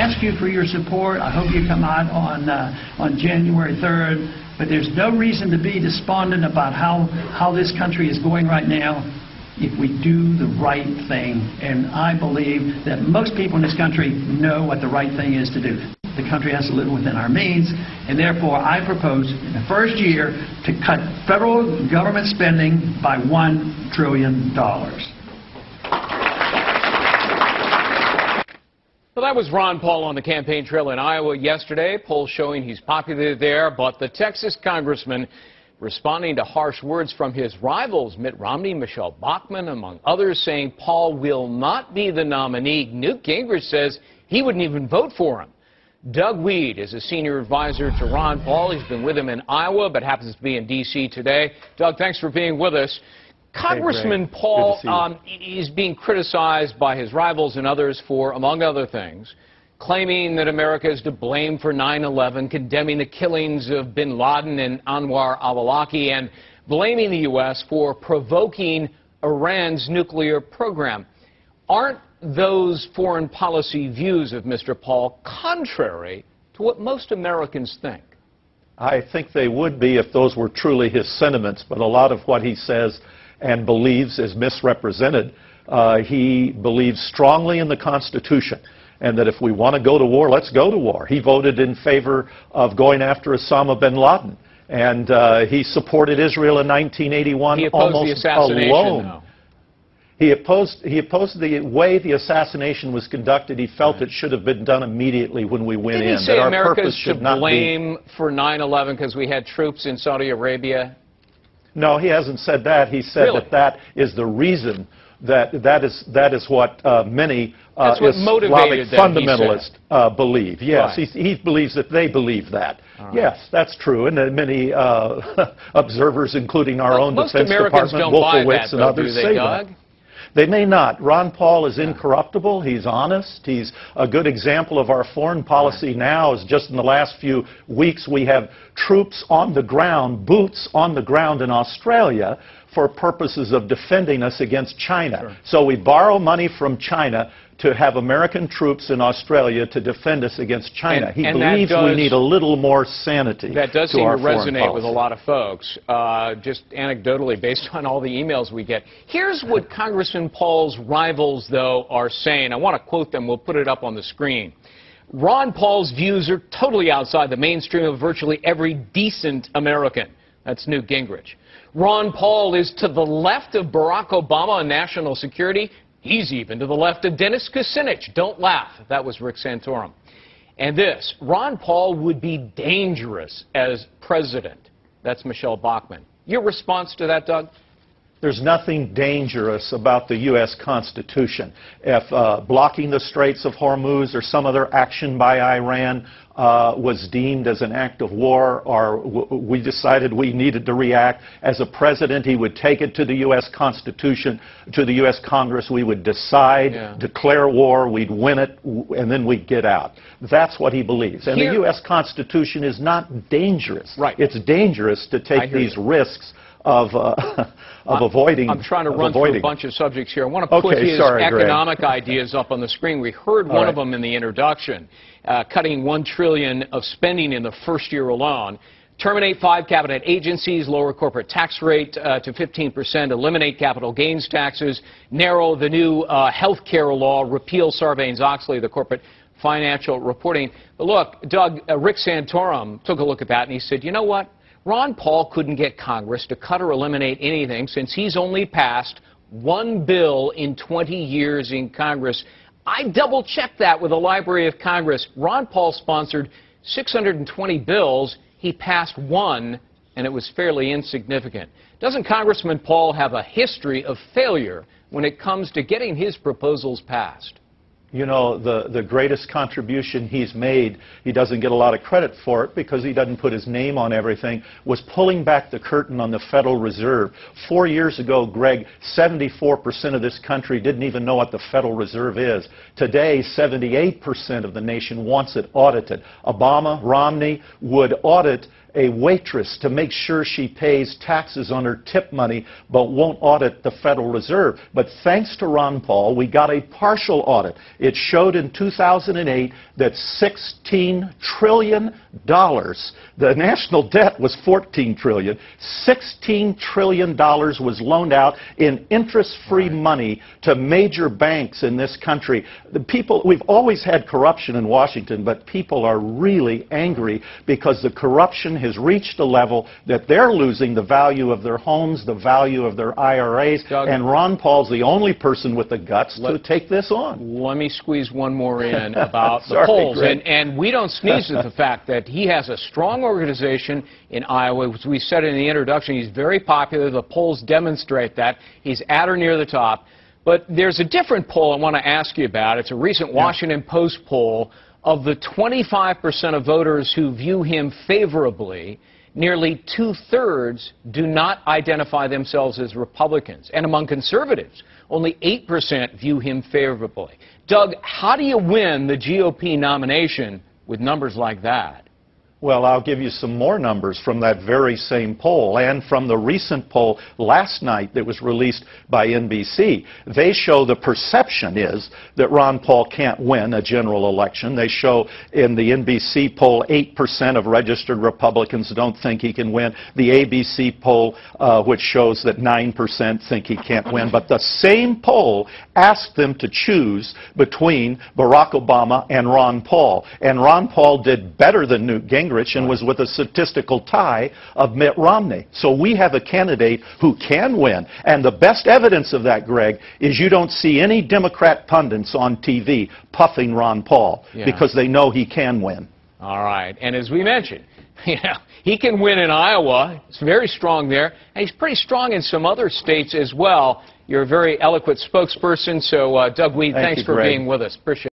ask you for your support. I hope you come out on January 3rd. But there's no reason to be despondent about how this country is going right now if we do the right thing. And I believe that most people in this country know what the right thing is to do. The country has to live within our means, and therefore I propose in the first year to cut federal government spending by $1 trillion. Well, that was Ron Paul on the campaign trail in Iowa yesterday. Polls showing he's popular there, but the Texas congressman responding to harsh words from his rivals, Mitt Romney, Michelle Bachmann, among others, saying Paul will not be the nominee. Newt Gingrich says he wouldn't even vote for him. Doug Wead is a senior advisor to Ron Paul. He's been with him in Iowa, but happens to be in D.C. today. Doug, thanks for being with us. Congressman Paul is being criticized by his rivals and others for, among other things, claiming that America is to blame for 9/11, condemning the killings of bin Laden and Anwar al-Awlaki, and blaming the U.S. for provoking Iran's nuclear program. Aren't those foreign policy views of Mr. Paul contrary to what most Americans think? I think they would be if those were truly his sentiments, but a lot of what he says and believes is misrepresented. He believes strongly in the Constitution, and that if we want to go to war, let's go to war. He voted in favor of going after Osama bin Laden, and he supported Israel in 1981 almost alone. Though. He opposed the way the assassination was conducted. He felt it should have been done immediately when we went in. Did he say that America should blame for 9/11 because we had troops in Saudi Arabia? No, he hasn't said that. He said that is the reason that is what many Islamic fundamentalists believe. Yes, right. He believes that they believe that. Right. Yes, that's true, and many observers, including our own Defense Department, Wolfowitz, and others say that. They may not. Ron Paul is incorruptible. He's honest. He's a good example of our foreign policy now. Is just in the last few weeks we have troops on the ground, boots on the ground in Australia for purposes of defending us against China. Sure. So we borrow money from China to have American troops in Australia to defend us against China. He believes we need a little more sanity. That does seem to resonate with a lot of folks, just anecdotally, based on all the emails we get. Here's what Congressman Paul's rivals, though, are saying. I want to quote them. We'll put it up on the screen. Ron Paul's views are totally outside the mainstream of virtually every decent American. That's Newt Gingrich. Ron Paul is to the left of Barack Obama on national security. He's even to the left of Dennis Kucinich. Don't laugh. That was Rick Santorum. And this, Ron Paul would be dangerous as president. That's Michelle Bachmann. Your response to that, Doug? There's nothing dangerous about the U.S. Constitution. If blocking the Straits of Hormuz or some other action by Iran was deemed as an act of war, or we decided we needed to react, as a president, he would take it to the U.S. Constitution, to the U.S. Congress. We would decide, declare war, we'd win it, and then we'd get out. That's what he believes. And the U.S. Constitution is not dangerous. Right. It's dangerous to take these risks of avoiding. I'm trying to run through a bunch of subjects here. I want to put his economic ideas up on the screen. We heard one of them in the introduction, cutting $1 trillion of spending in the first year alone. Terminate 5 cabinet agencies, lower corporate tax rate to 15%, eliminate capital gains taxes, narrow the new health care law, repeal Sarbanes-Oxley, the corporate financial reporting. But look, Doug, Rick Santorum took a look at that and he said, you know what? Ron Paul couldn't get Congress to cut or eliminate anything since he's only passed one bill in 20 years in Congress. I double-checked that with the Library of Congress. Ron Paul sponsored 620 bills. He passed one, and it was fairly insignificant. Doesn't Congressman Paul have a history of failure when it comes to getting his proposals passed? You know, the greatest contribution he's made, he doesn't get a lot of credit for it because he doesn't put his name on everything, was pulling back the curtain on the Federal Reserve. 4 years ago, Greg, 74% of this country didn't even know what the Federal Reserve is. Today, 78% of the nation wants it audited. Obama, Romney would audit a waitress to make sure she pays taxes on her tip money but won't audit the Federal Reserve. But thanks to Ron Paul, we got a partial audit. It showed in 2008 that $16 trillion, the national debt was $14 trillion, $16 trillion was loaned out in interest-free money to major banks in this country. The people, we've always had corruption in Washington, but people are really angry because the corruption has reached a level that they're losing the value of their homes, the value of their IRAs, Doug, and Ron Paul's the only person with the guts to take this on. Let me squeeze one more in about the polls. And we don't sneeze at the fact that he has a strong organization in Iowa. As we said in the introduction, he's very popular. The polls demonstrate that. He's at or near the top. But there's a different poll I want to ask you about. It's a recent Washington Post poll. Of the 25% of voters who view him favorably, nearly two-thirds do not identify themselves as Republicans. And among conservatives, only 8% view him favorably. Doug, how do you win the GOP nomination with numbers like that? Well, I'll give you some more numbers from that very same poll and from the recent poll last night that was released by NBC. They show the perception is that Ron Paul can't win a general election. They show in the NBC poll 8% of registered Republicans don't think he can win. The ABC poll, which shows that 9% think he can't win. But the same poll asked them to choose between Barack Obama and Ron Paul. And Ron Paul did better than Newt Gingrich and was with a statistical tie of Mitt Romney. So we have a candidate who can win. And the best evidence of that, Greg, is you don't see any Democrat pundits on TV puffing Ron Paul because they know he can win. All right. And as we mentioned, he can win in Iowa. It's very strong there. And he's pretty strong in some other states as well. You're a very eloquent spokesperson. So, Doug Wead, thanks for being with us. Appreciate it.